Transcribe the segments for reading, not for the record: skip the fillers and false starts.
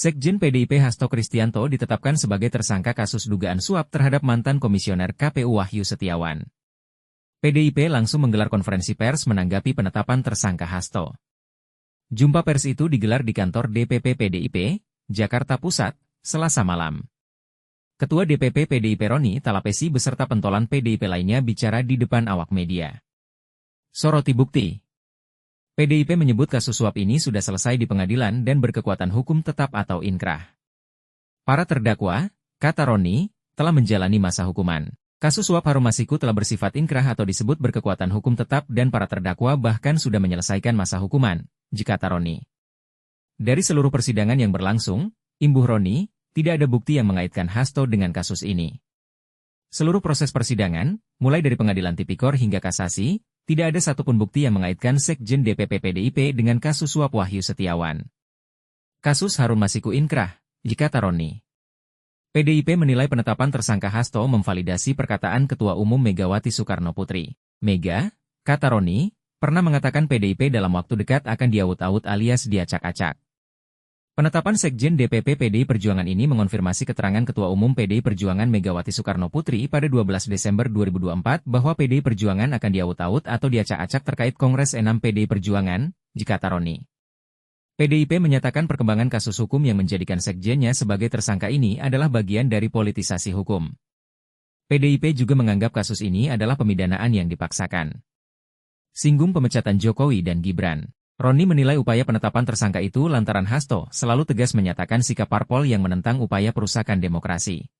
Sekjen PDIP Hasto Kristianto ditetapkan sebagai tersangka kasus dugaan suap terhadap mantan Komisioner KPU Wahyu Setiawan. PDIP langsung menggelar konferensi pers menanggapi penetapan tersangka Hasto. Jumpa pers itu digelar di kantor DPP PDIP, Jakarta Pusat, Selasa malam. Ketua DPP PDIP Roni Talapesi beserta pentolan PDIP lainnya bicara di depan awak media. Soroti bukti. PDIP menyebut kasus suap ini sudah selesai di pengadilan dan berkekuatan hukum tetap atau inkrah. Para terdakwa, kata Roni, telah menjalani masa hukuman. Kasus suap Harun Masiku telah bersifat inkrah atau disebut berkekuatan hukum tetap dan para terdakwa bahkan sudah menyelesaikan masa hukuman, kata Roni. Dari seluruh persidangan yang berlangsung, imbuh Roni, tidak ada bukti yang mengaitkan Hasto dengan kasus ini. Seluruh proses persidangan, mulai dari pengadilan tipikor hingga kasasi, tidak ada satupun bukti yang mengaitkan Sekjen DPP PDIP dengan kasus suap Wahyu Setiawan. Kasus Harun Masiku inkrah, kata Roni. PDIP menilai penetapan tersangka Hasto memvalidasi perkataan Ketua Umum Megawati Soekarnoputri. Mega, kata Roni, pernah mengatakan PDIP dalam waktu dekat akan diaut-aut alias diacak-acak. Penetapan Sekjen DPP PDI Perjuangan ini mengonfirmasi keterangan Ketua Umum PDI Perjuangan Megawati Soekarnoputri pada 12 Desember 2024 bahwa PDI Perjuangan akan diaut-aut atau diacak-acak terkait Kongres 6 PDI Perjuangan, kata Roni. PDIP menyatakan perkembangan kasus hukum yang menjadikan sekjennya sebagai tersangka ini adalah bagian dari politisasi hukum. PDIP juga menganggap kasus ini adalah pemidanaan yang dipaksakan. Singgung pemecatan Jokowi dan Gibran. Roni menilai upaya penetapan tersangka itu lantaran Hasto selalu tegas menyatakan sikap parpol yang menentang upaya perusakan demokrasi.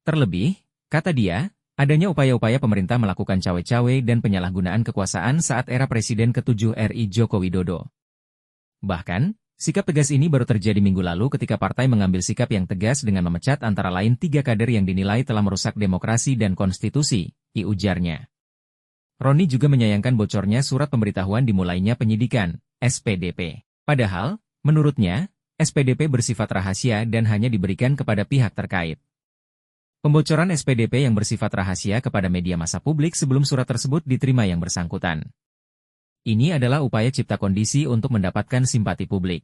Terlebih, kata dia, adanya upaya-upaya pemerintah melakukan cawe-cawe dan penyalahgunaan kekuasaan saat era Presiden ke-7 RI Joko Widodo. Bahkan, sikap tegas ini baru terjadi minggu lalu ketika partai mengambil sikap yang tegas dengan memecat antara lain 3 kader yang dinilai telah merusak demokrasi dan konstitusi, ujarnya. Roni juga menyayangkan bocornya surat pemberitahuan dimulainya penyidikan, SPDP. Padahal, menurutnya, SPDP bersifat rahasia dan hanya diberikan kepada pihak terkait. Pembocoran SPDP yang bersifat rahasia kepada media massa publik sebelum surat tersebut diterima yang bersangkutan. Ini adalah upaya cipta kondisi untuk mendapatkan simpati publik.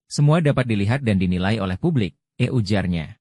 Semua dapat dilihat dan dinilai oleh publik, ujarnya.